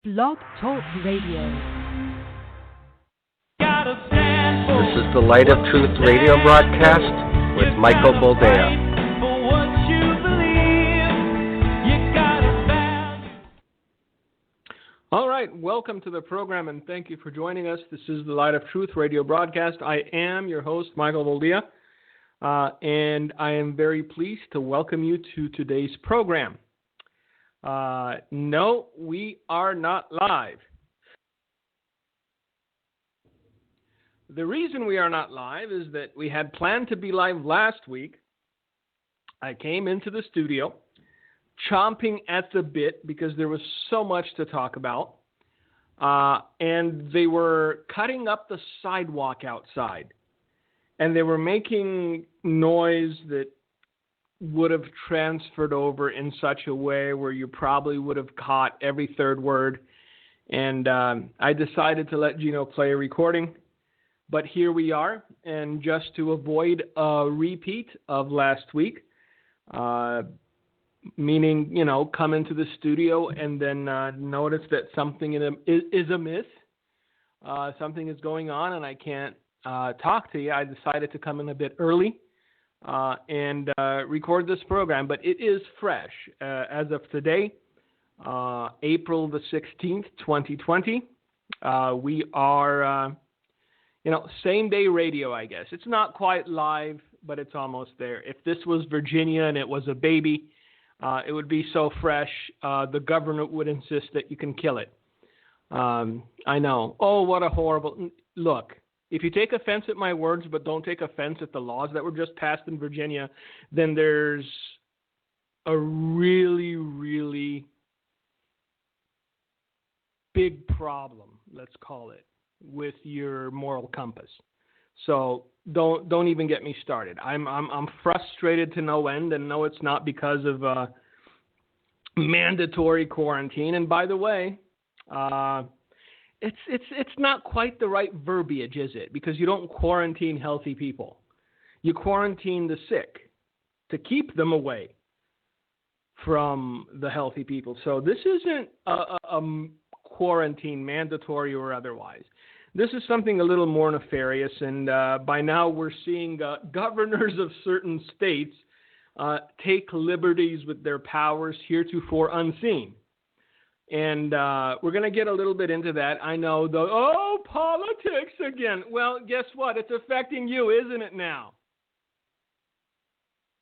Blog Talk Radio. This is the Light of Truth radio broadcast with Michael Boldea. All right, welcome to the program, and thank you for joining us. This is the Light of Truth radio broadcast. I am your host, Michael Boldea, and I am very pleased to welcome you to today's program. No, we are not live. The reason we are not live is that we had planned to be live last week. I came into the studio chomping at the bit because there was so much to talk about. And they were cutting up the sidewalk outside. And they were making noise that would have transferred over in such a way where you probably would have caught every third word. And I decided to let Gino play a recording. But here we are. And just to avoid a repeat of last week, meaning, come into the studio and then notice that something is amiss, something is going on and I can't talk to you, I decided to come in a bit early and record this program. But it is fresh. As of today, April the 16th, 2020, we are, same day radio, I guess. It's not quite live, but it's almost there. If this was Virginia and it was a baby, it would be so fresh, the government would insist that you can kill it. I know. Oh, what a horrible... Look, if you take offense at my words but don't take offense at the laws that were just passed in Virginia, then there's a really, really big problem, let's call it, with your moral compass. So don't even get me started. I'm frustrated to no end, and no, it's not because of mandatory quarantine. And by the way, it's not quite the right verbiage, is it? Because you don't quarantine healthy people. You quarantine the sick to keep them away from the healthy people. So this isn't a quarantine, mandatory or otherwise. This is something a little more nefarious, and by now we're seeing governors of certain states take liberties with their powers heretofore unseen. And we're going to get a little bit into that. I know, politics again. Well, guess what? It's affecting you, isn't it now?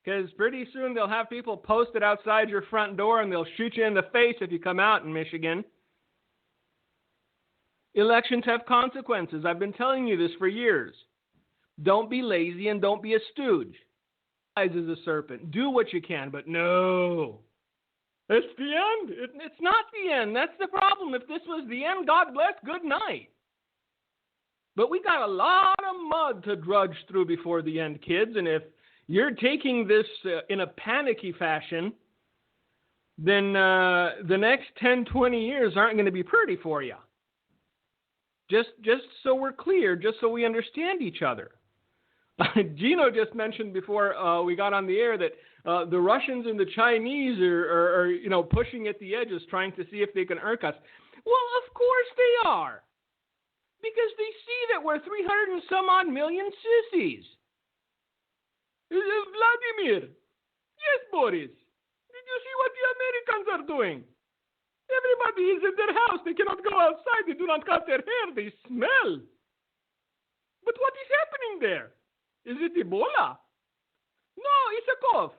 Because pretty soon they'll have people posted outside your front door, and they'll shoot you in the face if you come out in Michigan. Elections have consequences. I've been telling you this for years. Don't be lazy and don't be a stooge. Eyes as a serpent. Do what you can, but no. It's the end. It's not the end. That's the problem. If this was the end, God bless, good night. But we got a lot of mud to drudge through before the end, kids. And if you're taking this in a panicky fashion, then the next 10, 20 years aren't going to be pretty for you. Just so we're clear, just so we understand each other. Gino just mentioned before we got on the air that the Russians and the Chinese are pushing at the edges, trying to see if they can irk us. Well, of course they are, because they see that we're 300 and some odd million sissies. Vladimir, yes, Boris. Did you see what the Americans are doing? Everybody is in their house. They cannot go outside. They do not cut their hair. They smell. But what is happening there? Is it Ebola? No, it's a cough.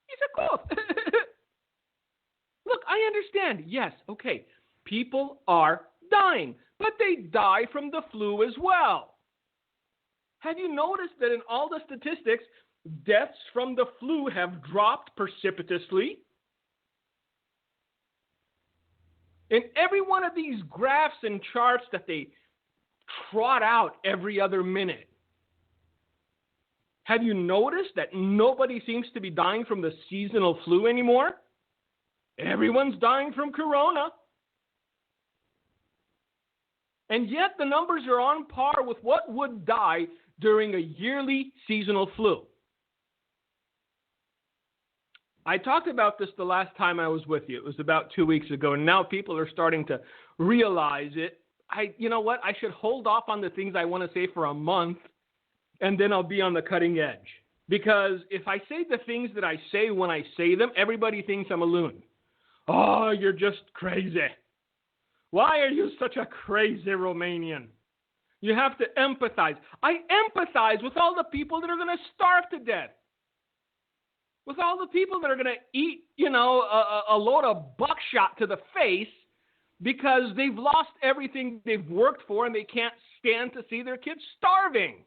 It's a cough. Look, I understand. Yes, okay. People are dying, but they die from the flu as well. Have you noticed that in all the statistics, deaths from the flu have dropped precipitously? In every one of these graphs and charts that they trot out every other minute, have you noticed that nobody seems to be dying from the seasonal flu anymore? Everyone's dying from corona. And yet the numbers are on par with what would die during a yearly seasonal flu. I talked about this the last time I was with you. It was about 2 weeks ago, and now people are starting to realize it. You know what? I should hold off on the things I want to say for a month, and then I'll be on the cutting edge. Because if I say the things that I say when I say them, everybody thinks I'm a loon. Oh, you're just crazy. Why are you such a crazy Romanian? You have to empathize. I empathize with all the people that are going to starve to death. With all the people that are going to eat, a load of buckshot to the face because they've lost everything they've worked for and they can't stand to see their kids starving.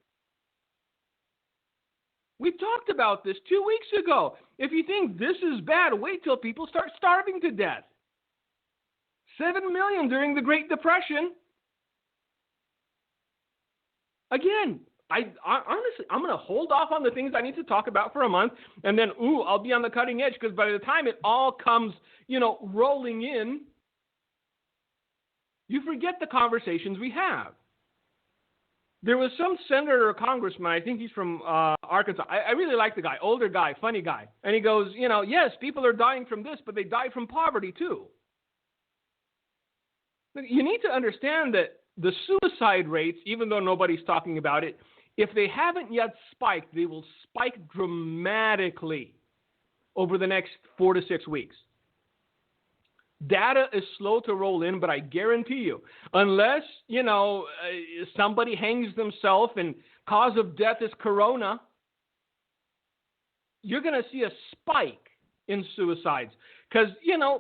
We talked about this 2 weeks ago. If you think this is bad, wait till people start starving to death. 7 million during the Great Depression. Again, honestly, I'm going to hold off on the things I need to talk about for a month, and then, I'll be on the cutting edge, because by the time it all comes, rolling in, you forget the conversations we have. There was some senator or congressman, I think he's from Arkansas. I really like the guy, older guy, funny guy. And he goes, yes, people are dying from this, but they die from poverty too. You need to understand that the suicide rates, even though nobody's talking about it, if they haven't yet spiked, they will spike dramatically over the next 4 to 6 weeks. Data is slow to roll in, but I guarantee you, unless, somebody hangs themselves and cause of death is corona, you're going to see a spike in suicides. Because,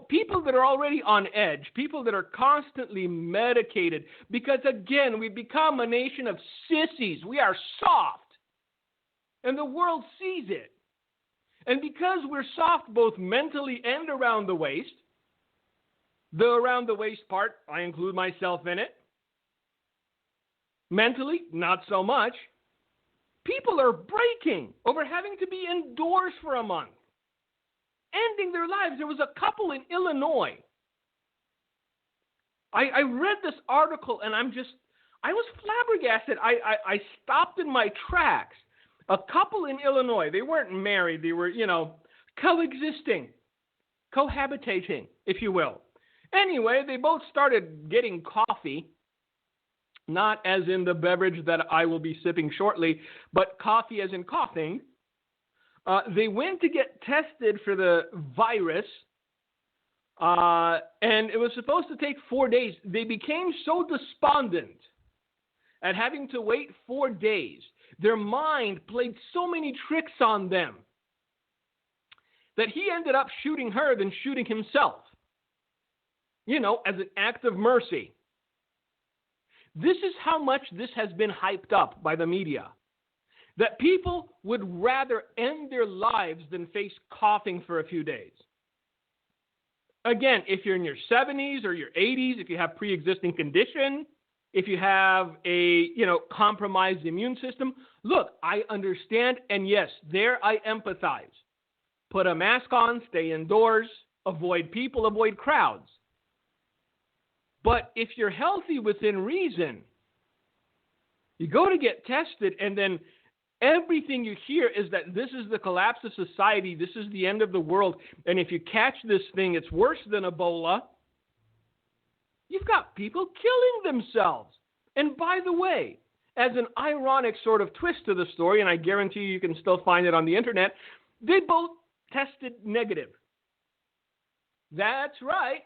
people that are already on edge, people that are constantly medicated, because, again, we've become a nation of sissies. We are soft. And the world sees it. And because we're soft both mentally and around the waist, the around the waist part, I include myself in it. Mentally, not so much. People are breaking over having to be indoors for a month, ending their lives. There was a couple in Illinois. I read this article and I was flabbergasted. I stopped in my tracks. A couple in Illinois, they weren't married. They were, coexisting, cohabitating, if you will. Anyway, they both started getting coffee, not as in the beverage that I will be sipping shortly, but coffee as in coughing. They went to get tested for the virus, and it was supposed to take 4 days. They became so despondent at having to wait 4 days. Their mind played so many tricks on them that he ended up shooting her than shooting himself. As an act of mercy. This is how much this has been hyped up by the media. That people would rather end their lives than face coughing for a few days. Again, if you're in your 70s or your 80s, if you have pre-existing condition, if you have a, compromised immune system, look, I understand, and yes, there I empathize. Put a mask on, stay indoors, avoid people, avoid crowds. But if you're healthy within reason, you go to get tested, and then everything you hear is that this is the collapse of society, this is the end of the world, and if you catch this thing, it's worse than Ebola. You've got people killing themselves. And by the way, as an ironic sort of twist to the story, and I guarantee you can still find it on the internet, they both tested negative. That's right.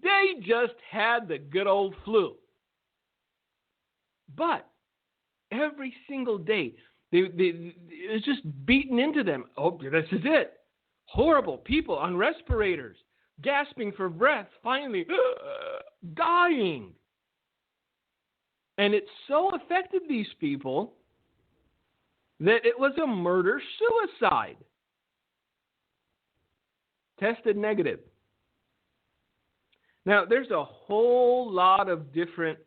They just had the good old flu. But every single day, it's just beaten into them. Oh, this is it. Horrible people on respirators, gasping for breath, finally dying. And it so affected these people that it was a murder-suicide. Tested negative. Now, there's a whole lot of different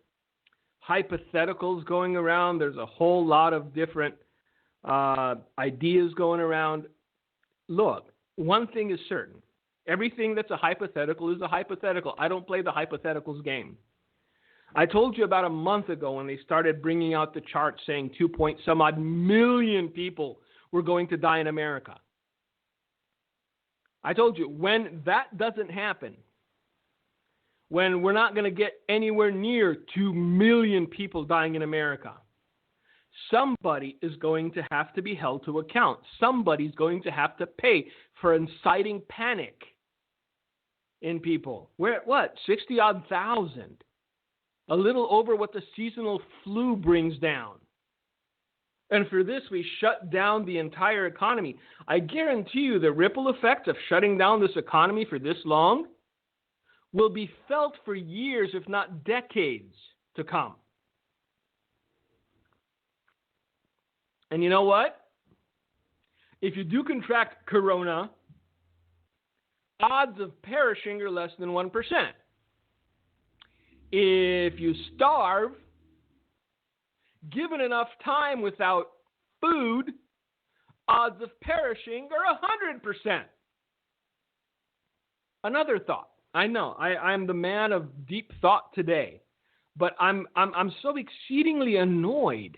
hypotheticals going around. There's a whole lot of different ideas going around. Look, one thing is certain. Everything that's a hypothetical is a hypothetical. I don't play the hypotheticals game. I told you about a month ago when they started bringing out the chart saying 2-point-some-odd million people were going to die in America. I told you, when that doesn't happen, when we're not going to get anywhere near 2 million people dying in America, somebody is going to have to be held to account. Somebody's going to have to pay for inciting panic in people. We're at what? 60-odd thousand. A little over what the seasonal flu brings down. And for this, we shut down the entire economy. I guarantee you the ripple effect of shutting down this economy for this long will be felt for years, if not decades, to come. And you know what? If you do contract corona, odds of perishing are less than 1%. If you starve, given enough time without food, odds of perishing are 100%. Another thought. I know I'm the man of deep thought today, but I'm so exceedingly annoyed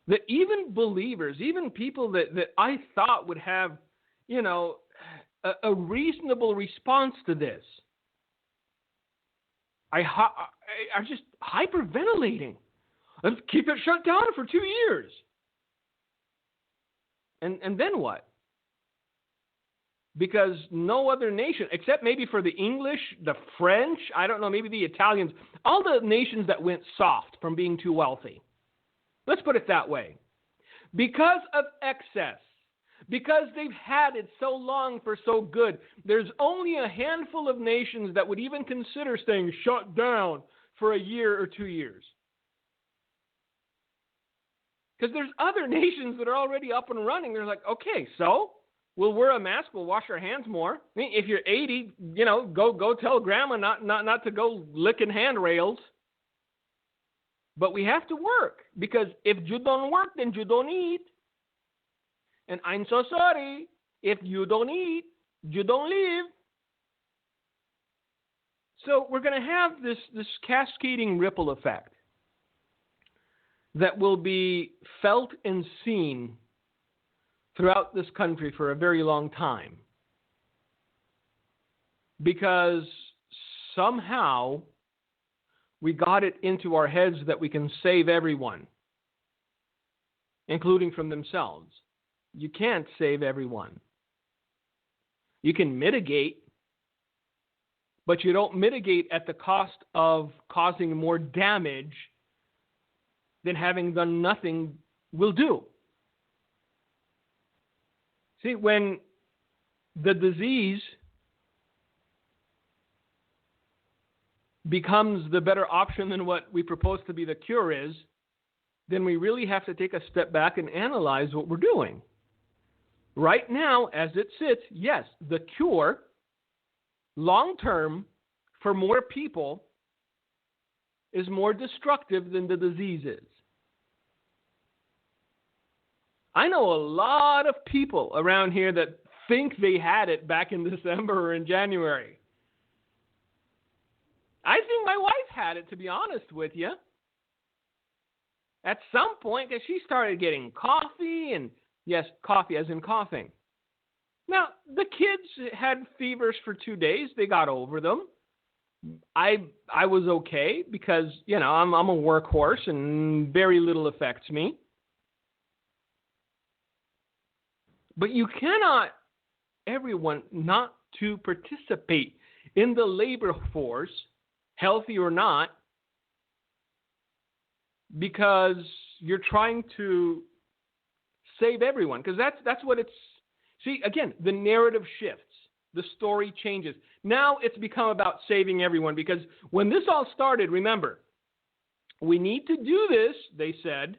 that even believers, even people that I thought would have, a reasonable response to this, are just hyperventilating. Let's keep it shut down for 2 years. And then what? Because no other nation, except maybe for the English, the French, I don't know, maybe the Italians, all the nations that went soft from being too wealthy. Let's put it that way. Because of excess, because they've had it so long for so good, there's only a handful of nations that would even consider staying shut down for a year or 2 years. Because there's other nations that are already up and running. They're like, okay, so we'll wear a mask, we'll wash our hands more. I mean, if you're 80, go tell grandma not to go licking handrails. But we have to work, because if you don't work, then you don't eat. And I'm so sorry, if you don't eat, you don't live. So we're going to have this cascading ripple effect that will be felt and seen throughout this country for a very long time. Because somehow we got it into our heads that we can save everyone, including from themselves. You can't save everyone. You can mitigate, but you don't mitigate at the cost of causing more damage than having done nothing will do. See, when the disease becomes the better option than what we propose to be the cure is, then we really have to take a step back and analyze what we're doing. Right now, as it sits, yes, the cure, long-term, for more people, is more destructive than the disease is. I know a lot of people around here that think they had it back in December or in January. I think my wife had it, to be honest with you. At some point, because she started getting coffee, and yes, coffee as in coughing. Now, the kids had fevers for 2 days. They got over them. I was okay because, I'm a workhorse and very little affects me. But you cannot, everyone, not to participate in the labor force, healthy or not, because you're trying to save everyone. Because that's what it's... See, again, the narrative shifts. The story changes. Now it's become about saving everyone. Because when this all started, remember, we need to do this, they said,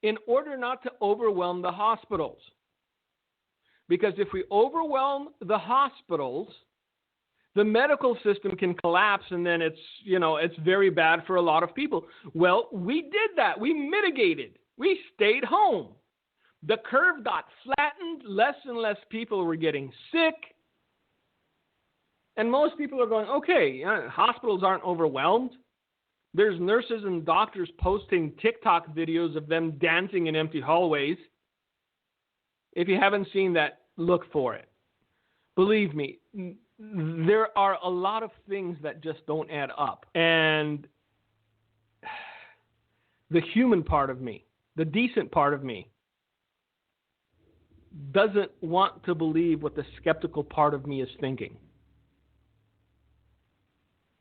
in order not to overwhelm the hospitals. Because if we overwhelm the hospitals, the medical system can collapse, and then it's very bad for a lot of people. Well, we did that. We mitigated. We stayed home. The curve got flattened. Less and less people were getting sick. And most people are going, okay, hospitals aren't overwhelmed. There's nurses and doctors posting TikTok videos of them dancing in empty hallways. If you haven't seen that, look for it. Believe me, there are a lot of things that just don't add up. And the human part of me, the decent part of me, doesn't want to believe what the skeptical part of me is thinking.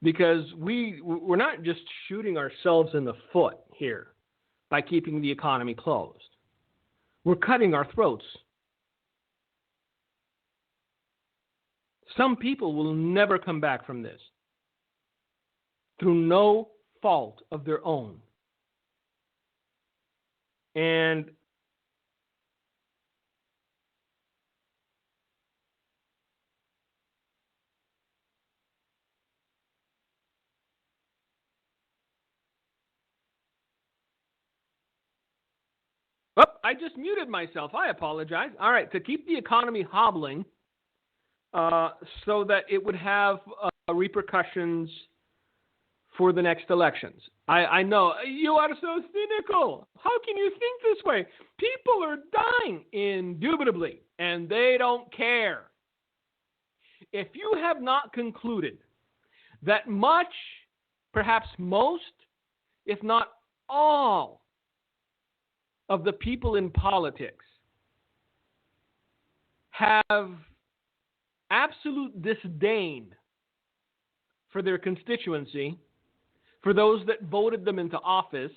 Because we're not just shooting ourselves in the foot here by keeping the economy closed. We're cutting our throats. Some people will never come back from this through no fault of their own. And I just muted myself. I apologize. All right, to keep the economy hobbling so that it would have repercussions for the next elections. I know, you are so cynical. How can you think this way? People are dying, indubitably, and they don't care. If you have not concluded that much, perhaps most, if not all, of the people in politics have absolute disdain for their constituency, for those that voted them into office,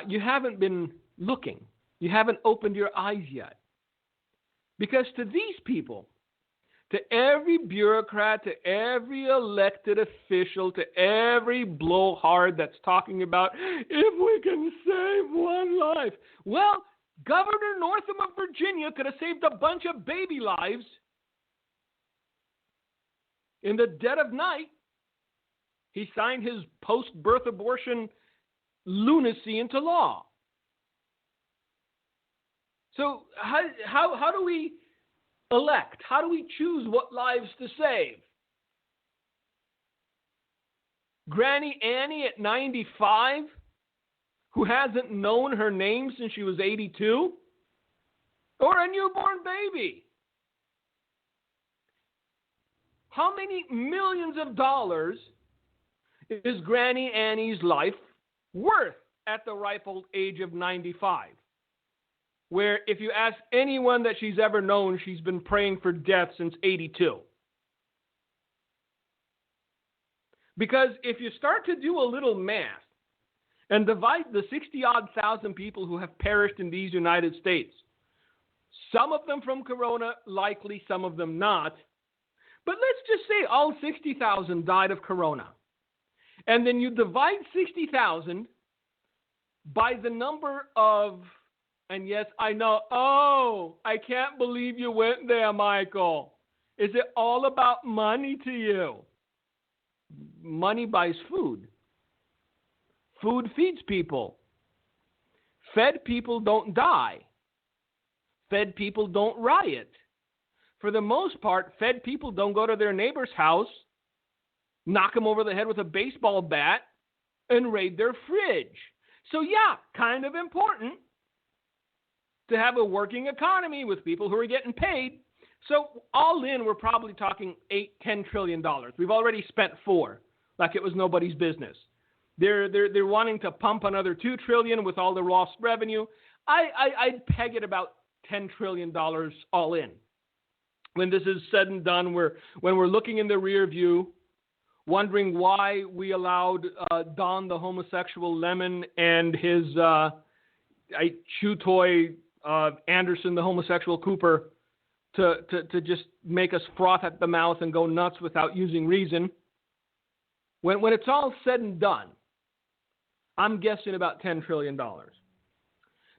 you haven't been looking. You haven't opened your eyes yet. Because to these people, to every bureaucrat, to every elected official, to every blowhard that's talking about, if we can save one life. Well, Governor Northam of Virginia could have saved a bunch of baby lives in the dead of night. He signed his post-birth abortion lunacy into law. So how do we elect? How do we choose what lives to save? Granny Annie at 95, who hasn't known her name since she was 82? Or a newborn baby? How many millions of dollars is Granny Annie's life worth at the ripe old age of 95? Where if you ask anyone that she's ever known, she's been praying for death since 82. Because if you start to do a little math and divide the 60-odd thousand people who have perished in these United States, some of them from corona, likely some of them not, but let's just say all 60,000 died of corona. And then you divide 60,000 by the number of, and yes, I know, oh, I can't believe you went there, Michael. Is it all about money to you? Money buys food. Food feeds people. Fed people don't die. Fed people don't riot. For the most part, fed people don't go to their neighbor's house, knock them over the head with a baseball bat, and raid their fridge. So yeah, kind of important to have a working economy with people who are getting paid. So all in, we're probably talking $8-10 trillion. We've already spent $4, like it was nobody's business. They're wanting to pump another $2 trillion with all the lost revenue. I'd peg it about $10 trillion all in. When this is said and done, when we're looking in the rear view, wondering why we allowed Don the homosexual Lemon and his chew toy Anderson the homosexual Cooper to just make us froth at the mouth and go nuts without using reason. When it's all said and done, I'm guessing about $10 trillion.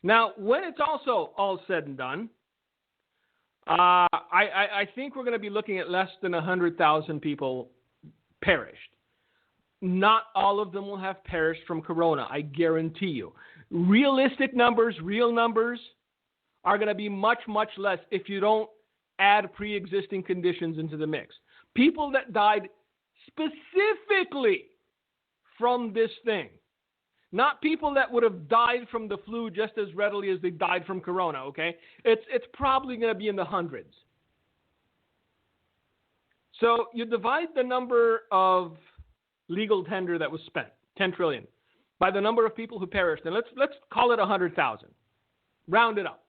Now, when it's also all said and done, I think we're going to be looking at less than 100,000 people perished. Not all of them will have perished from corona, I guarantee you. Realistic numbers, real numbers, are going to be much, much less if you don't add pre-existing conditions into the mix. People that died specifically from this thing. Not people that would have died from the flu just as readily as they died from corona, okay? It's probably going to be in the hundreds. So you divide the number of legal tender that was spent, 10 trillion, by the number of people who perished, and let's call it 100,000. Round it up.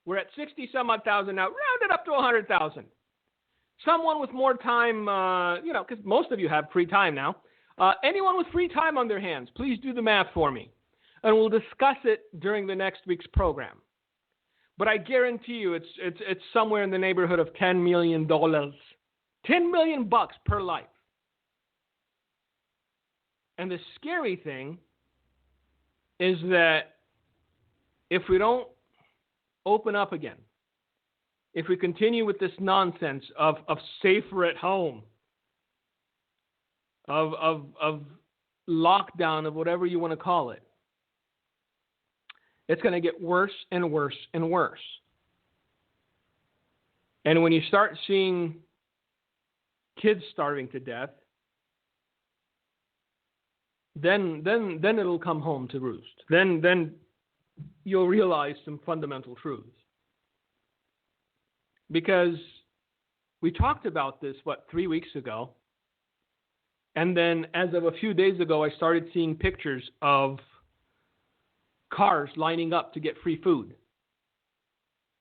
We're at 60 some odd thousand now. Round it up to 100,000. Someone with more time, because most of you have free time now. Anyone with free time on their hands, please do the math for me. And we'll discuss it during the next week's program. But I guarantee you it's somewhere in the neighborhood of $10 million. $10 million per life. And the scary thing is that if we don't open up again, if we continue with this nonsense of safer at home, of lockdown, of whatever you want to call it, it's going to get worse and worse and worse. And when you start seeing kids starving to death, then it'll come home to roost. Then you'll realize some fundamental truths. Because we talked about this, 3 weeks ago? And then as of a few days ago, I started seeing pictures of cars lining up to get free food.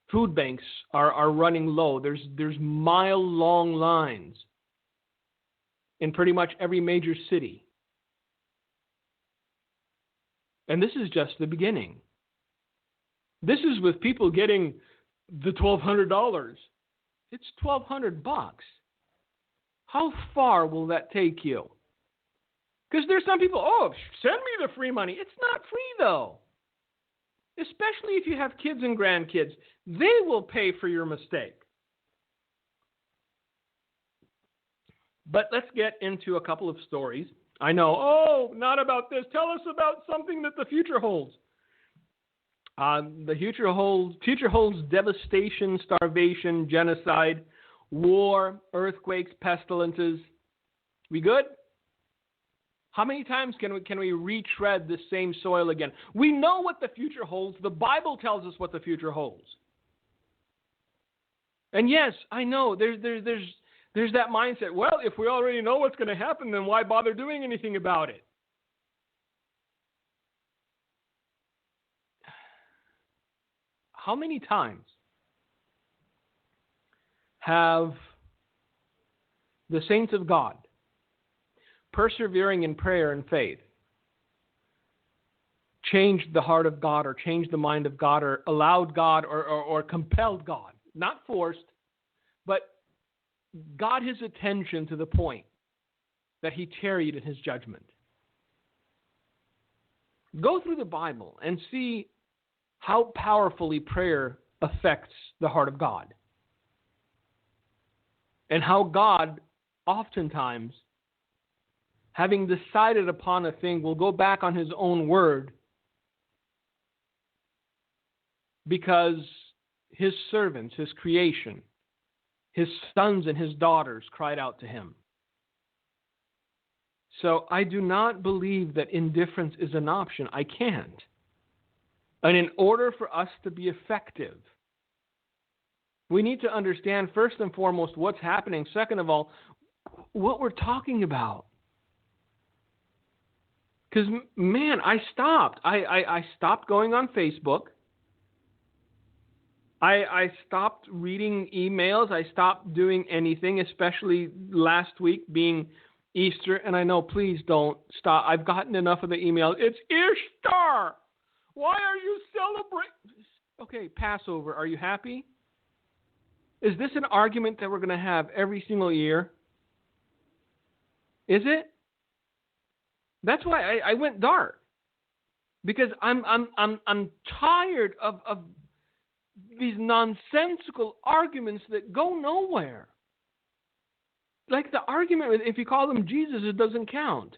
Food banks are running low. There's mile-long lines in pretty much every major city. And this is just the beginning. This is with people getting the $1,200. It's $1,200. How far will that take you? Because there's some people, send me the free money. It's not free, though. Especially if you have kids and grandkids. They will pay for your mistake. But let's get into a couple of stories. I know, not about this. Tell us about something that the future holds. The future holds devastation, starvation, genocide, war, earthquakes, pestilences. We good? How many times can we retread the same soil again? We know what the future holds. The Bible tells us what the future holds. And yes, I know there's that mindset. Well, if we already know what's going to happen, then why bother doing anything about it? How many times have the saints of God, persevering in prayer and faith, changed the heart of God or changed the mind of God or allowed God or compelled God, not forced, but got his attention to the point that he tarried in his judgment? Go through the Bible and see how powerfully prayer affects the heart of God. And how God, oftentimes, having decided upon a thing, will go back on his own word because his servants, his creation, his sons and his daughters cried out to him. So I do not believe that indifference is an option. I can't. And in order for us to be effective, we need to understand, first and foremost, what's happening. Second of all, what we're talking about. Because, man, I stopped. I stopped going on Facebook. I stopped reading emails. I stopped doing anything, especially last week being Easter. And I know, please don't stop. I've gotten enough of the emails. It's Ishtar. Why are you celebrating? Okay, Passover. Are you happy? Is this an argument that we're going to have every single year? Is it? That's why I went dark. Because I'm tired of these nonsensical arguments that go nowhere. Like the argument, if you call him Jesus, it doesn't count.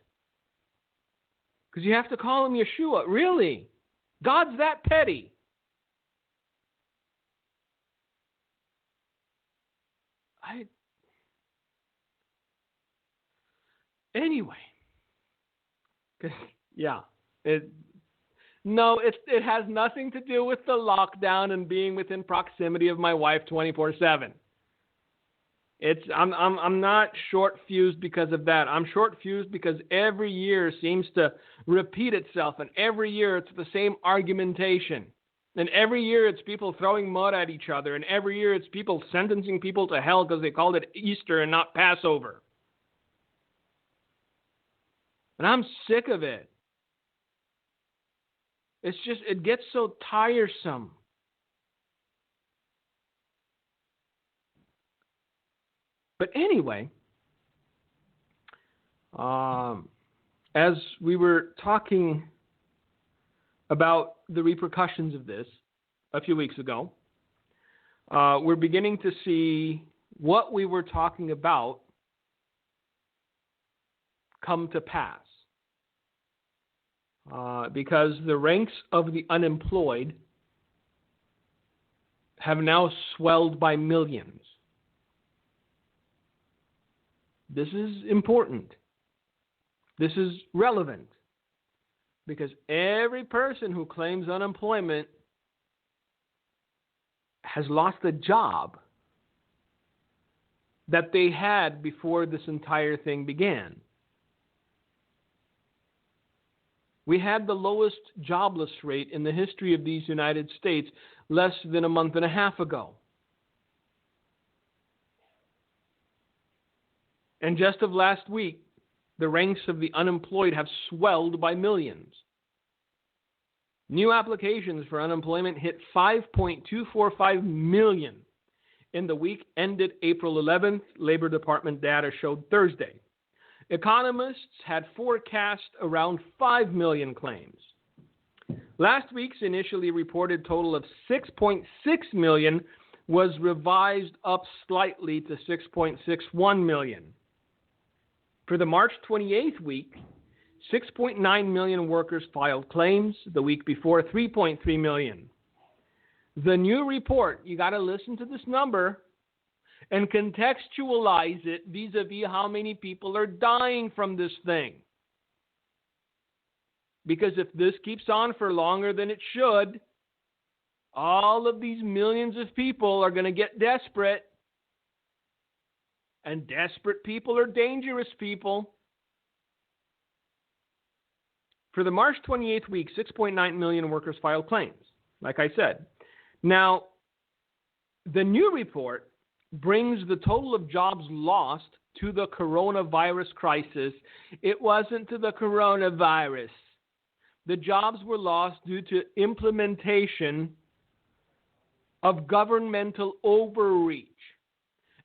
Because you have to call him Yeshua. Really? God's that petty. Anyway. Yeah. No, it has nothing to do with the lockdown and being within proximity of my wife 24/7. I'm not short-fused because of that. I'm short-fused because every year seems to repeat itself, and every year it's the same argumentation. And every year it's people throwing mud at each other, and every year it's people sentencing people to hell because they called it Easter and not Passover. And I'm sick of it. It gets so tiresome. But anyway, as we were talking about the repercussions of this a few weeks ago, we're beginning to see what we were talking about come to pass. Because the ranks of the unemployed have now swelled by millions. This is important. This is relevant. Because every person who claims unemployment has lost a job that they had before this entire thing began. We had the lowest jobless rate in the history of these United States less than a month and a half ago. And just of last week, the ranks of the unemployed have swelled by millions. New applications for unemployment hit 5.245 million in the week ended April 11th, Labor Department data showed Thursday. Economists had forecast around 5 million claims. Last week's initially reported total of 6.6 million was revised up slightly to 6.61 million. For the March 28th week, 6.9 million workers filed claims. The week before, 3.3 million. The new report, you got to listen to this number and contextualize it vis-a-vis how many people are dying from this thing. Because if this keeps on for longer than it should, all of these millions of people are going to get desperate. And desperate people are dangerous people. For the March 28th week, 6.9 million workers filed claims, like I said. Now, the new report brings the total of jobs lost to the coronavirus crisis. It wasn't to the coronavirus. The jobs were lost due to implementation of governmental overreach.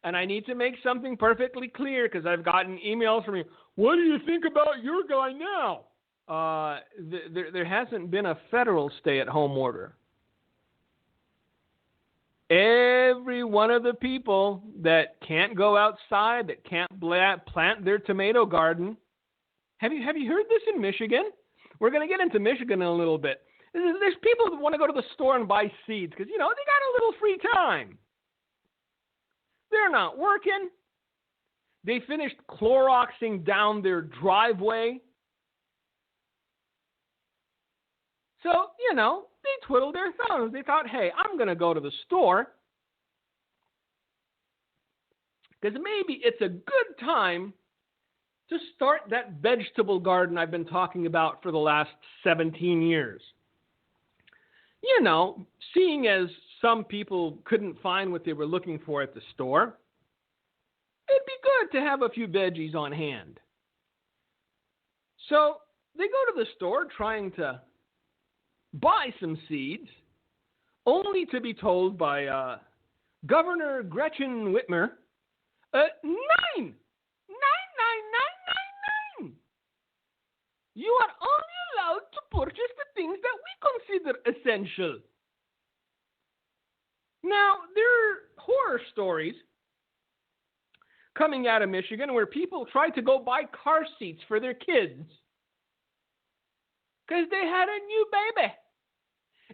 And I need to make something perfectly clear because I've gotten emails from you. What do you think about your guy now? There hasn't been a federal stay-at-home order. Every one of the people that can't go outside, that can't plant their tomato garden. Have you heard this in Michigan? We're going to get into Michigan in a little bit. There's people that want to go to the store and buy seeds because, they got a little free time. They're not working. They finished Cloroxing down their driveway. So, they twiddled their thumbs. They thought, hey, I'm going to go to the store because maybe it's a good time to start that vegetable garden I've been talking about for the last 17 years. Seeing as some people couldn't find what they were looking for at the store, it'd be good to have a few veggies on hand. So they go to the store trying to buy some seeds, only to be told by Governor Gretchen Whitmer, 9! You are only allowed to purchase the things that we consider essential. Now, there are horror stories coming out of Michigan where people tried to go buy car seats for their kids because they had a new baby.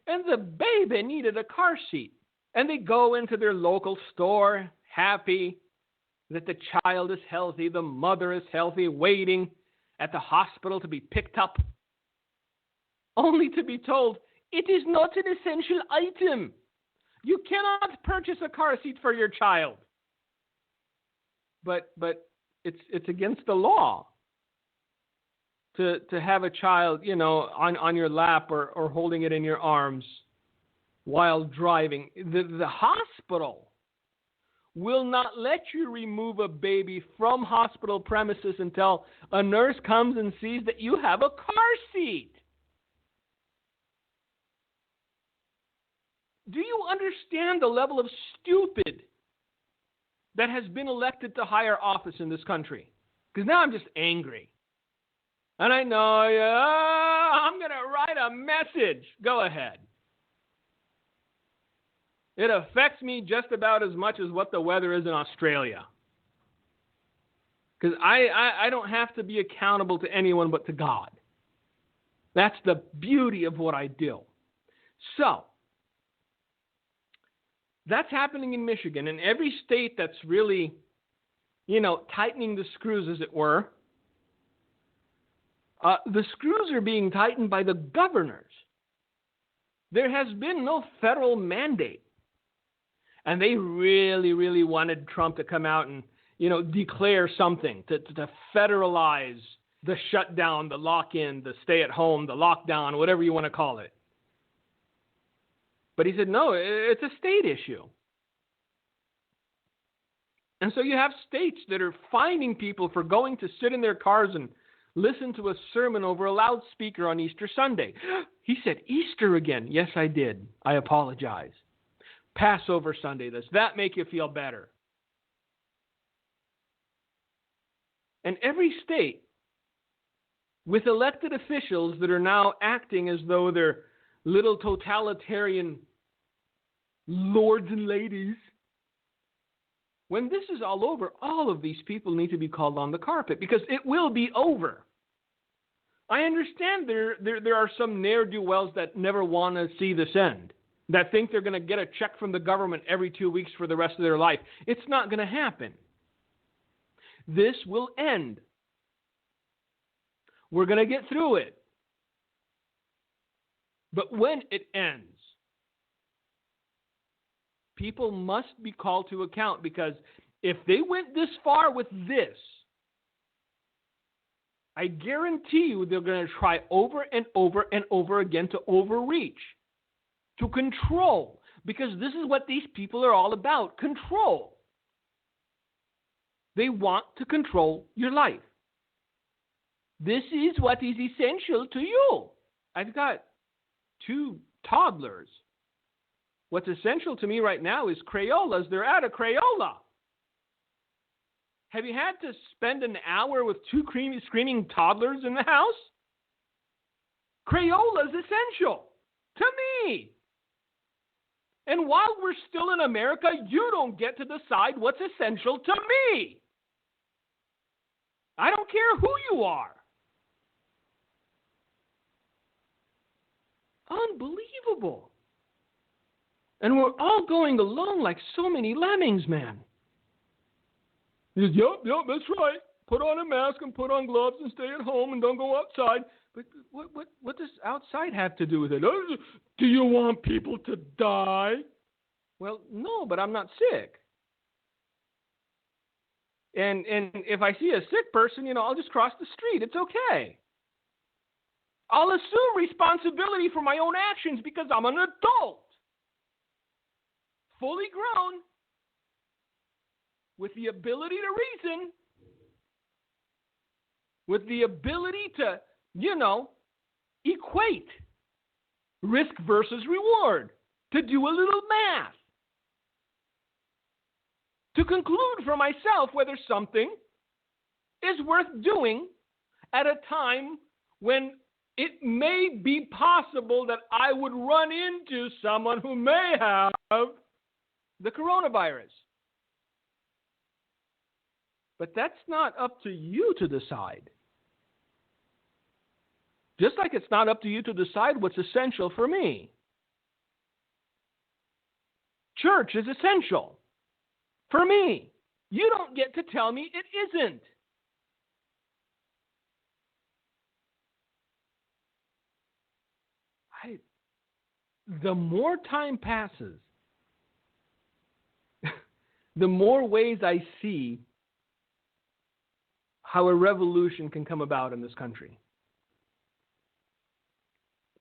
And the baby needed a car seat. And they go into their local store, happy that the child is healthy, the mother is healthy, waiting at the hospital to be picked up. only to be told it is not an essential item. You cannot purchase a car seat for your child. But it's against the law to have a child, on your lap or holding it in your arms while driving. The hospital will not let you remove a baby from hospital premises until a nurse comes and sees that you have a car seat. Do you understand the level of stupid that has been elected to higher office in this country? Because now I'm just angry. And I know, I'm going to write a message. Go ahead. It affects me just about as much as what the weather is in Australia. Because I don't have to be accountable to anyone but to God. That's the beauty of what I do. So, that's happening in Michigan. And every state that's really, tightening the screws, as it were, the screws are being tightened by the governors. There has been no federal mandate. And they really, really wanted Trump to come out and, declare something to federalize the shutdown, the lock-in, the stay-at-home, the lockdown, whatever you want to call it. But he said, no, it's a state issue. And so you have states that are fining people for going to sit in their cars and listen to a sermon over a loudspeaker on Easter Sunday. He said, Easter again. Yes, I did. I apologize. Passover Sunday. Does that make you feel better? And every state with elected officials that are now acting as though they're little totalitarian lords and ladies. When this is all over, all of these people need to be called on the carpet because it will be over. I understand there are some ne'er-do-wells that never want to see this end, that think they're going to get a check from the government every 2 weeks for the rest of their life. It's not going to happen. This will end. We're going to get through it. But when it ends, people must be called to account because if they went this far with this, I guarantee you they're going to try over and over and over again to overreach, to control, because this is what these people are all about, control. They want to control your life. This is what is essential to you. I've got 2 toddlers. What's essential to me right now is Crayolas. They're out of Crayola. Have you had to spend an hour with 2 screaming toddlers in the house? Crayola is essential to me. And while we're still in America, you don't get to decide what's essential to me. I don't care who you are. Unbelievable. And we're all going along like so many lemmings, man. He says, yep, that's right. Put on a mask and put on gloves and stay at home and don't go outside. But what does outside have to do with it? Do you want people to die? Well, no, but I'm not sick. And if I see a sick person, I'll just cross the street. It's okay. I'll assume responsibility for my own actions because I'm an adult. Fully grown. With the ability to reason. With the ability to, equate risk versus reward. To do a little math. To conclude for myself whether something is worth doing at a time when it may be possible that I would run into someone who may have the coronavirus. But that's not up to you to decide. Just like it's not up to you to decide what's essential for me. Church is essential. For me, you don't get to tell me it isn't. the more time passes, the more ways I see how a revolution can come about in this country.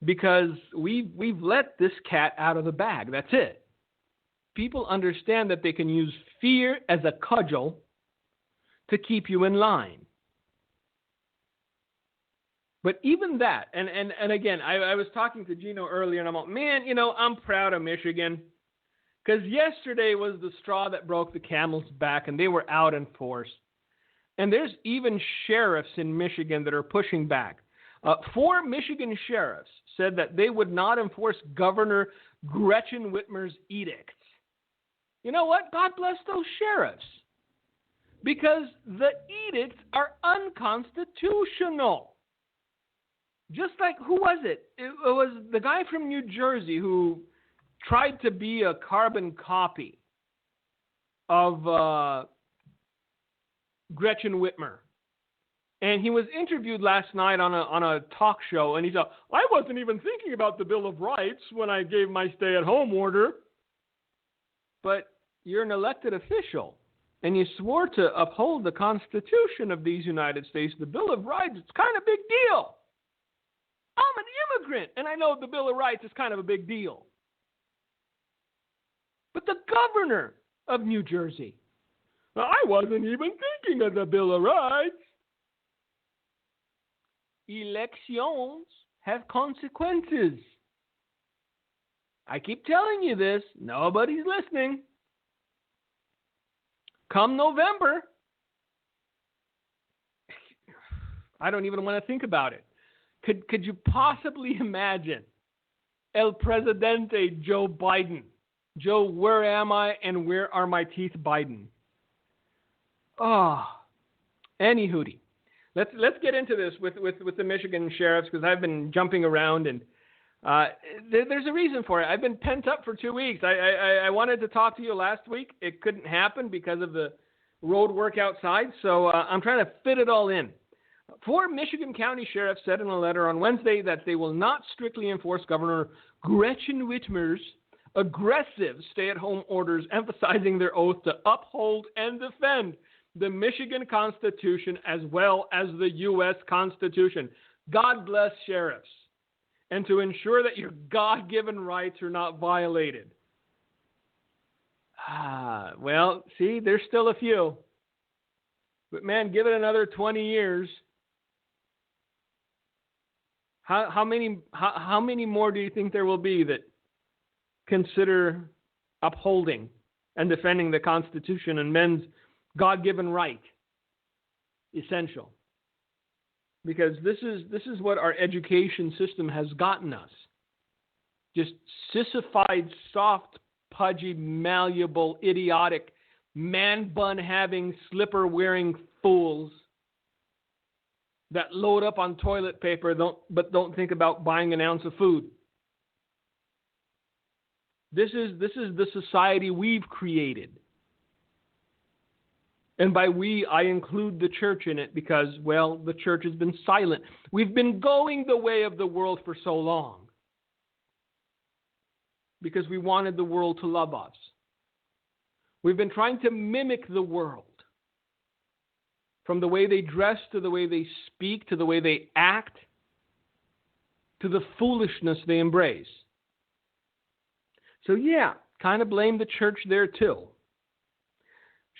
Because we've let this cat out of the bag. That's it. People understand that they can use fear as a cudgel to keep you in line. But even that, and again, I was talking to Gino earlier, and I'm like, man, I'm proud of Michigan. Because yesterday was the straw that broke the camel's back, and they were out in force. And there's even sheriffs in Michigan that are pushing back. 4 Michigan sheriffs said that they would not enforce Governor Gretchen Whitmer's edicts. You know what? God bless those sheriffs. Because the edicts are unconstitutional. Just like, who was it? It was the guy from New Jersey who tried to be a carbon copy of Gretchen Whitmer. And he was interviewed last night on a talk show, and he said, I wasn't even thinking about the Bill of Rights when I gave my stay-at-home order. But you're an elected official, and you swore to uphold the Constitution of these United States. The Bill of Rights, it's kind of a big deal. I'm an immigrant, and I know the Bill of Rights is kind of a big deal. But the governor of New Jersey, I wasn't even thinking of the Bill of Rights. Elections have consequences. I keep telling you this. Nobody's listening. Come November, I don't even want to think about it. Could you possibly imagine El Presidente Joe Biden? Joe, where am I and where are my teeth, Biden? Any hootie. Let's get into this with the Michigan sheriffs, because I've been jumping around, and there's a reason for it. I've been pent up for 2 weeks. I wanted to talk to you last week. It couldn't happen because of the road work outside, so I'm trying to fit it all in. 4 Michigan County sheriffs said in a letter on Wednesday that they will not strictly enforce Governor Gretchen Whitmer's aggressive stay-at-home orders, emphasizing their oath to uphold and defend the Michigan Constitution as well as the U.S. Constitution. God bless sheriffs. And to ensure that your God-given rights are not violated. Well, see, there's still a few. But man, give it another 20 years. How many more do you think there will be that consider upholding and defending the Constitution and men's God-given right essential? Because this is what our education system has gotten us. Just sissified, soft, pudgy, malleable, idiotic, man bun-having, slipper-wearing fools that load up on toilet paper but don't think about buying an ounce of food. This is the society we've created. And by we, I include the church in it because, well, the church has been silent. We've been going the way of the world for so long because we wanted the world to love us. We've been trying to mimic the world, from the way they dress to the way they speak to the way they act to the foolishness they embrace. So yeah, kind of blame the church there too.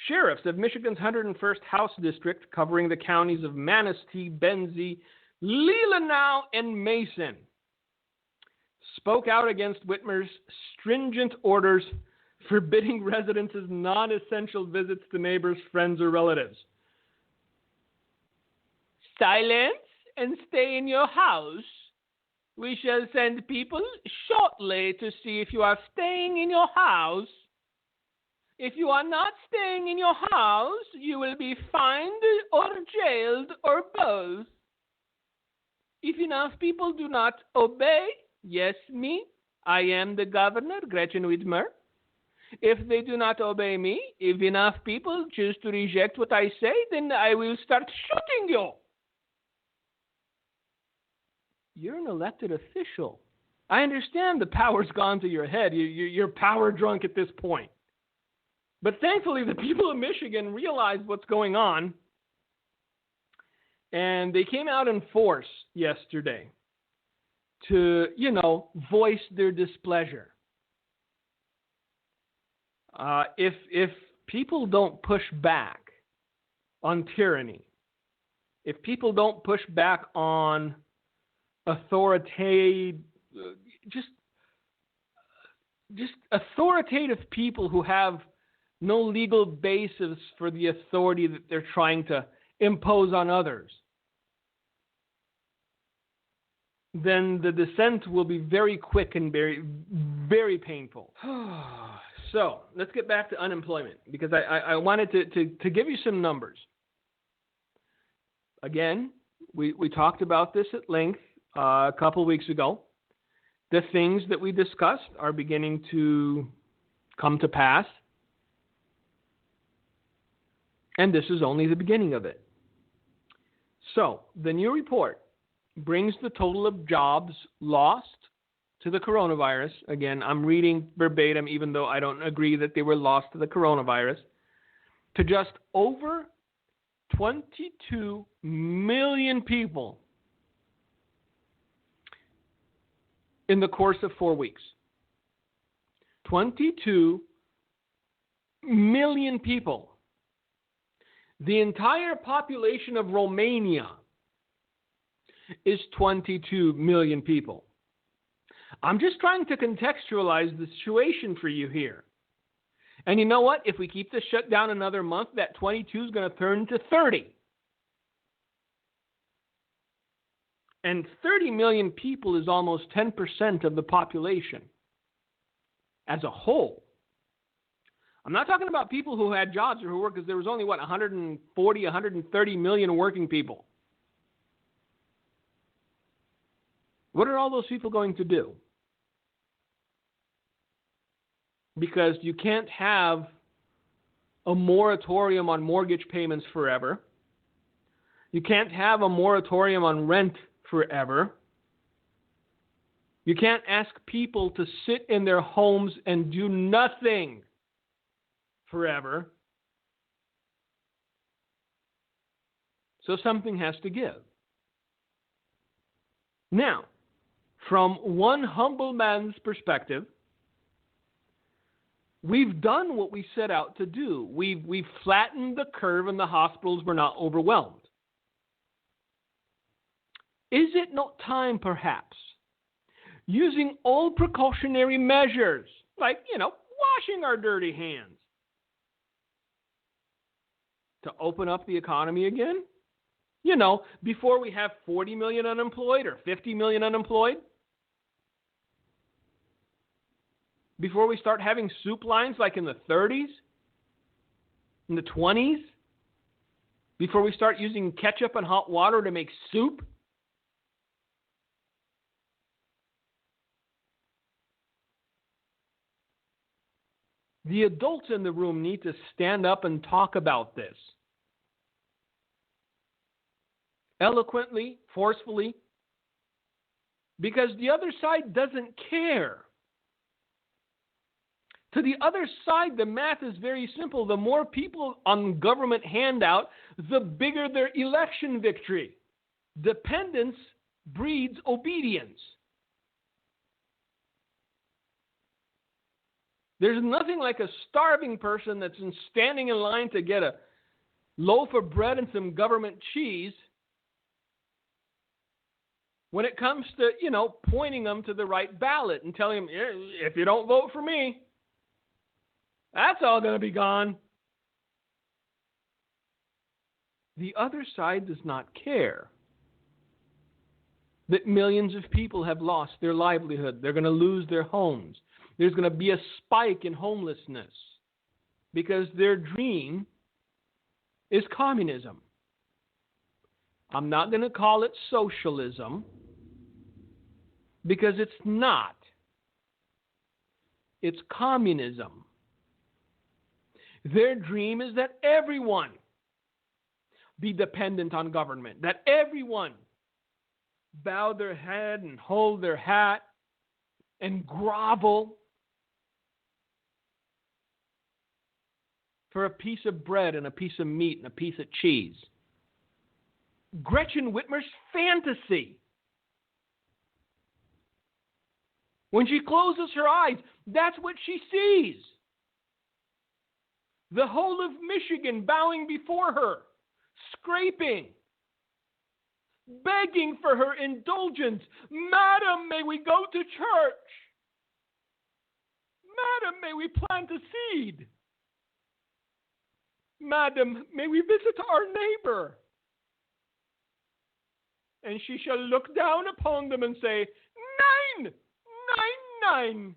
Sheriffs of Michigan's 101st House District, covering the counties of Manistee, Benzie, Leelanau, and Mason, spoke out against Whitmer's stringent orders forbidding residents' non-essential visits to neighbors, friends, or relatives. Silence and stay in your house. We shall send people shortly to see if you are staying in your house. If you are not staying in your house, you will be fined or jailed or both. If enough people do not obey, yes, me, I am the governor, Gretchen Whitmer. If they do not obey me, if enough people choose to reject what I say, then I will start shooting you. You're an elected official. I understand the power's gone to your head. You're power drunk at this point. But thankfully, the people of Michigan realized what's going on, and they came out in force yesterday to, voice their displeasure. If people don't push back on tyranny, if people don't push back on authoritative, just authoritative people who have no legal basis for the authority that they're trying to impose on others, then the descent will be very quick and very, very painful. So let's get back to unemployment, because I wanted to give you some numbers. Again, we talked about this at length a couple weeks ago. The things that we discussed are beginning to come to pass. And this is only the beginning of it. So, the new report brings the total of jobs lost to the coronavirus. Again, I'm reading verbatim, even though I don't agree that they were lost to the coronavirus, to just over 22 million people in the course of 4 weeks. 22 million people. The entire population of Romania is 22 million people. I'm just trying to contextualize the situation for you here. And you know what? If we keep this shut down another month, that 22 is going to turn to 30. And 30 million people is almost 10% of the population as a whole. I'm not talking about people who had jobs or who worked, because there was only, 140, 130 million working people. What are all those people going to do? Because you can't have a moratorium on mortgage payments forever. You can't have a moratorium on rent forever. You can't ask people to sit in their homes and do nothing forever. So something has to give. Now, from one humble man's perspective, we've done what we set out to do. We've flattened the curve and the hospitals were not overwhelmed. Is it not time, perhaps, using all precautionary measures, like, washing our dirty hands, to open up the economy again? Before we have 40 million unemployed or 50 million unemployed? Before we start having soup lines like in the 30s? In the 20s? Before we start using ketchup and hot water to make soup? The adults in the room need to stand up and talk about this. Eloquently, forcefully, because the other side doesn't care. To the other side, the math is very simple. The more people on government handout, the bigger their election victory. Dependence breeds obedience. There's nothing like a starving person that's standing in line to get a loaf of bread and some government cheese when it comes to, pointing them to the right ballot and telling them, if you don't vote for me, that's all going to be gone. The other side does not care that millions of people have lost their livelihood. They're going to lose their homes. There's going to be a spike in homelessness because their dream is communism. I'm not going to call it socialism because it's not. It's communism. Their dream is that everyone be dependent on government, that everyone bow their head and hold their hat and grovel for a piece of bread and a piece of meat and a piece of cheese. Gretchen Whitmer's fantasy. When she closes her eyes, that's what she sees. The whole of Michigan bowing before her, scraping, begging for her indulgence. Madam, may we go to church? Madam, may we plant a seed? Madam, may we visit our neighbor? And she shall look down upon them and say, Nein, nein, nein.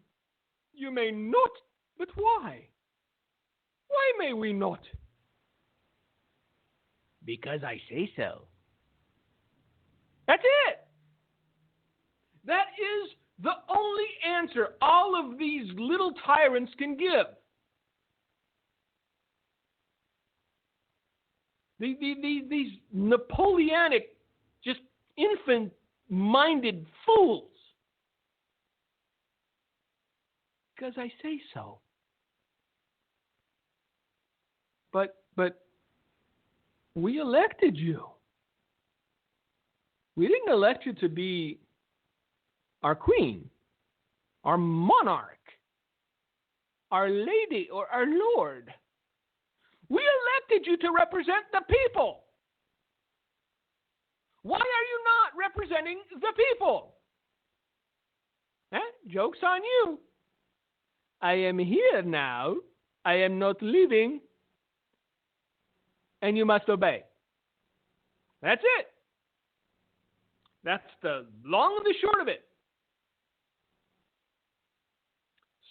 You may not, but why? Why may we not? Because I say so. That's it. That is the only answer all of these little tyrants can give. These Napoleonic, just infant-minded fools. Because I say so. But we elected you. We didn't elect you to be our queen, our monarch, our lady, or our lord. We elected you to represent the people. Why are you not representing the people? Joke's on you. I am here now. I am not leaving. And you must obey. That's it. That's the long and the short of it.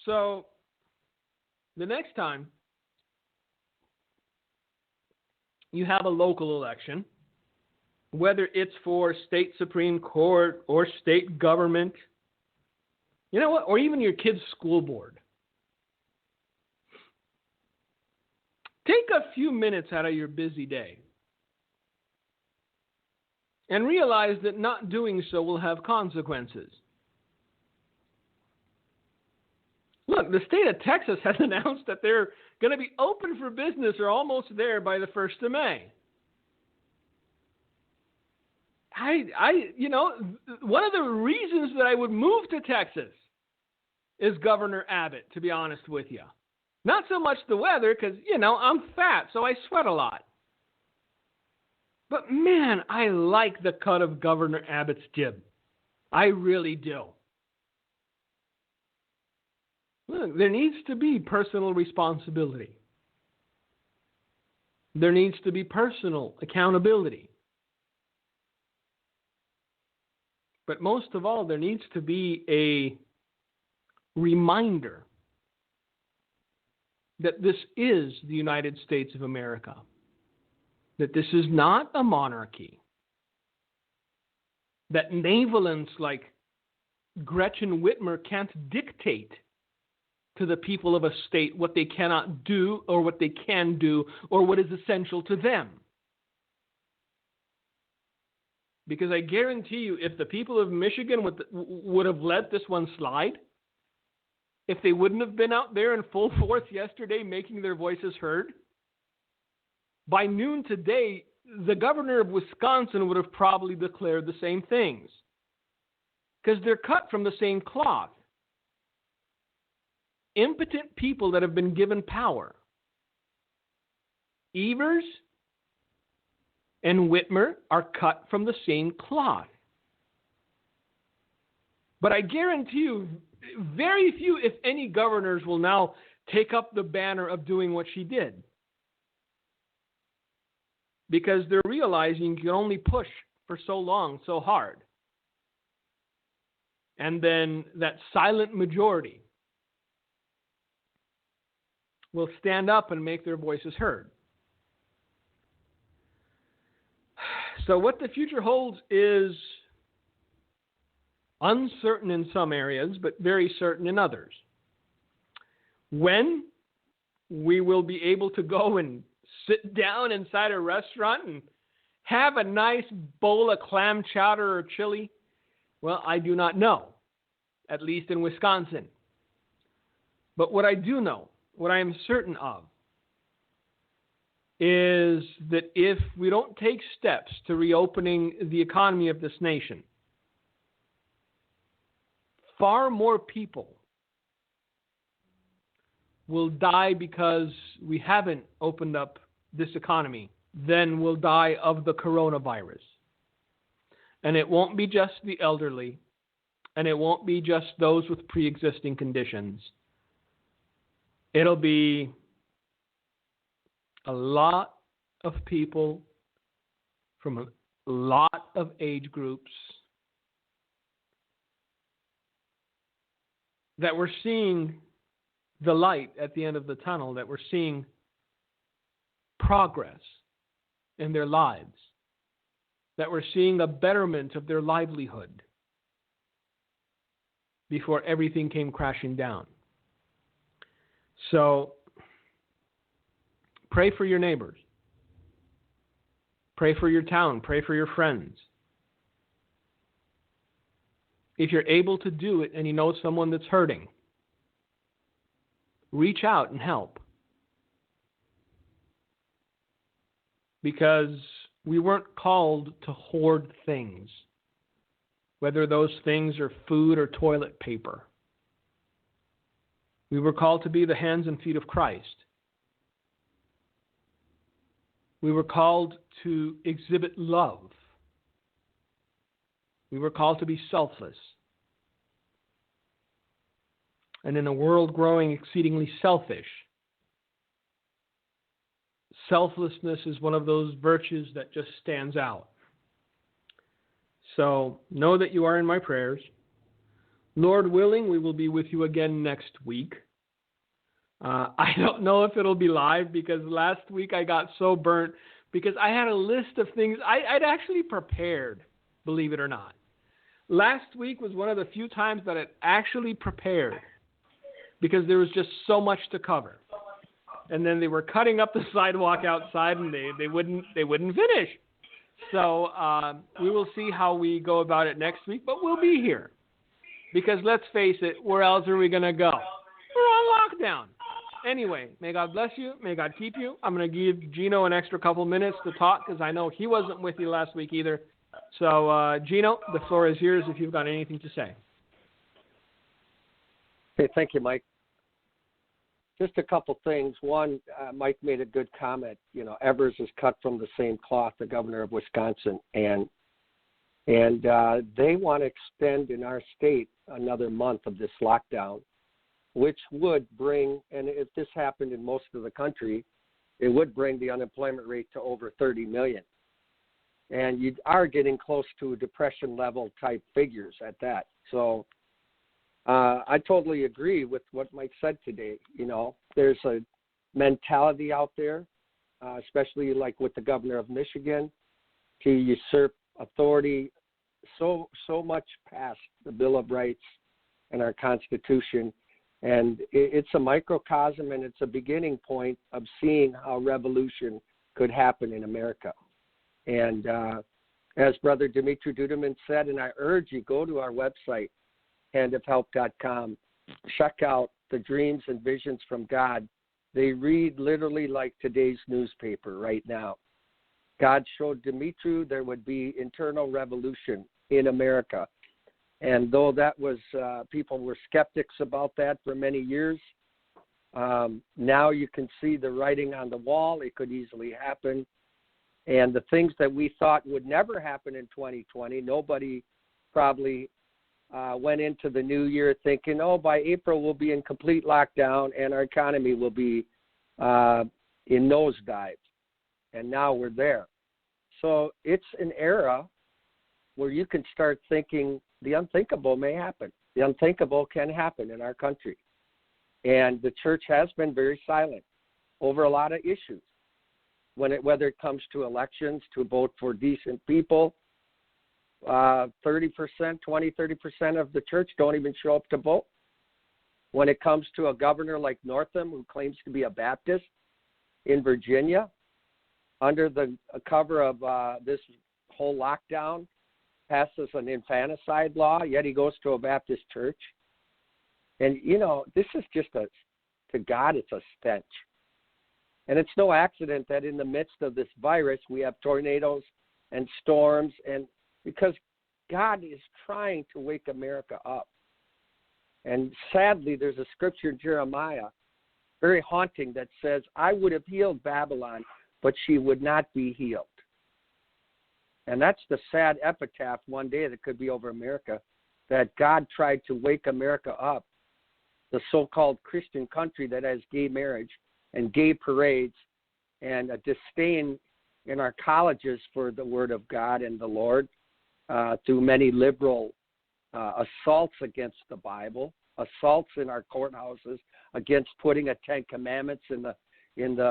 So, the next time you have a local election, whether it's for state Supreme Court or state government, you know what, or even your kid's school board, take a few minutes out of your busy day and realize that not doing so will have consequences. Look, the state of Texas has announced that they're going to be open for business or almost there by the 1st of May. One of the reasons that I would move to Texas is Governor Abbott, to be honest with you. Not so much the weather, because, I'm fat, so I sweat a lot. But, man, I like the cut of Governor Abbott's jib. I really do. Look, there needs to be personal responsibility. There needs to be personal accountability. But most of all, there needs to be a reminder that this is the United States of America, that this is not a monarchy, that navalents like Gretchen Whitmer can't dictate to the people of a state what they cannot do or what they can do or what is essential to them. Because I guarantee you, if the people of Michigan would have let this one slide, if they wouldn't have been out there in full force yesterday making their voices heard, by noon today, the governor of Wisconsin would have probably declared the same things. Because they're cut from the same cloth. Impotent people that have been given power. Evers and Whitmer are cut from the same cloth. But I guarantee you, very few, if any, governors will now take up the banner of doing what she did. Because they're realizing you can only push for so long, so hard. And then that silent majority will stand up and make their voices heard. So what the future holds is uncertain in some areas, but very certain in others. When we will be able to go and sit down inside a restaurant and have a nice bowl of clam chowder or chili, well, I do not know. at least in Wisconsin. But what I do know, what I am certain of, is that if we don't take steps to reopening the economy of this nation, far more people will die because we haven't opened up this economy than will die of the coronavirus. And it won't be just the elderly, and it won't be just those with pre-existing conditions. It'll be a lot of people from a lot of age groups that we're seeing the light at the end of the tunnel, that we're seeing progress in their lives, that we're seeing a betterment of their livelihood before everything came crashing down. So, pray for your neighbors. Pray for your town. Pray for your friends. If you're able to do it and you know someone that's hurting, reach out and help. Because we weren't called to hoard things, whether those things are food or toilet paper. We were called to be the hands and feet of Christ. We were called to exhibit love. We were called to be selfless. And in a world growing exceedingly selfish, selflessness is one of those virtues that just stands out. So know that you are in my prayers. Lord willing, we will be with you again next week. I don't know if it'll be live because last week I got so burnt because I had a list of things I'd actually prepared, believe it or not. Last week was one of the few times that I actually prepared because there was just so much to cover. And then they were cutting up the sidewalk outside and they wouldn't finish. So we will see how we go about it next week, but we'll be here. Because let's face it, where else are we going to go? We're on lockdown. Anyway, may God bless you. May God keep you. I'm going to give Gino an extra couple minutes to talk because I know he wasn't with you last week either. So, Gino, the floor is yours if you've got anything to say. Hey, thank you, Mike. Just a couple things. One, Mike made a good comment. You know, Evers is cut from the same cloth, the governor of Wisconsin, and they want to extend in our state another month of this lockdown, which would bring, and if this happened in most of the country, it would bring the unemployment rate to over 30 million. And you are getting close to depression level type figures at that. So I totally agree with what Mike said today. You know, there's a mentality out there, especially like with the governor of Michigan, to usurp authority so much past the Bill of Rights and our Constitution. And it's a microcosm and it's a beginning point of seeing how revolution could happen in America. And as Brother Dimitri Duduman said, and I urge you, go to our website, handofhelp.com, check out the dreams and visions from God. They read literally like today's newspaper right now. God showed Dimitri there would be internal revolution in America. And though that was, people were skeptics about that for many years, now you can see the writing on the wall. It could easily happen. And the things that we thought would never happen in 2020, nobody probably went into the new year thinking, oh, by April we'll be in complete lockdown and our economy will be in nosedive. And now we're there. So it's an era where you can start thinking the unthinkable may happen. The unthinkable can happen in our country. And the church has been very silent over a lot of issues. Whether it comes to elections, to vote for decent people, 30%, 20, 30% of the church don't even show up to vote. When it comes to a governor like Northam, who claims to be a Baptist in Virginia, under the cover of this whole lockdown, passes an infanticide law, yet he goes to a Baptist church. And, this is just to God, it's a stench. And it's no accident that in the midst of this virus, we have tornadoes and storms, and because God is trying to wake America up. And sadly, there's a scripture in Jeremiah, very haunting, that says, I would have healed Babylon, but she would not be healed. And that's the sad epitaph one day that could be over America, that God tried to wake America up, the so-called Christian country that has gay marriage and gay parades and a disdain in our colleges for the Word of God and the Lord through many liberal assaults against the Bible, assaults in our courthouses against putting a Ten Commandments in the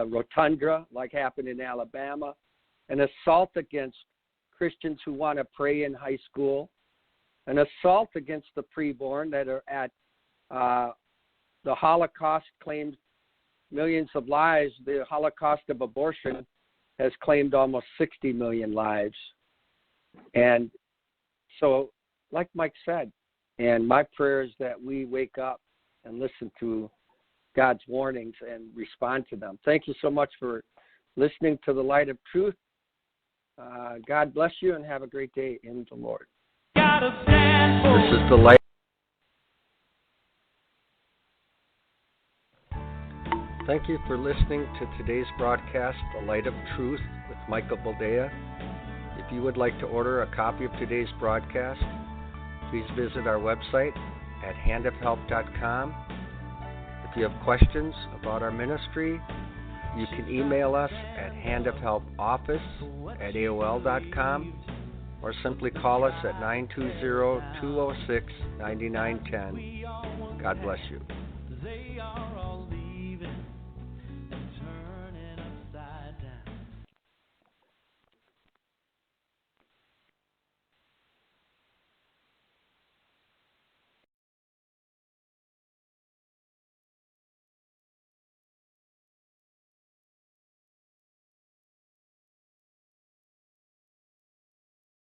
rotunda, like happened in Alabama, an assault against Christians who want to pray in high school, an assault against the preborn that are at the Holocaust claimed millions of lives. The Holocaust of abortion has claimed almost 60 million lives. And so, like Mike said, and my prayer is that we wake up and listen to God's warnings and respond to them. Thank you so much for listening to The Light of Truth. God bless you and have a great day in the Lord. This is The Light. Thank you for listening to today's broadcast, The Light of Truth, with Michael Boldea. If you would like to order a copy of today's broadcast, please visit our website at handofhelp.com. If you have questions about our ministry, you can email us at handofhelpoffice@aol.com or simply call us at 920-206-9910. God bless you.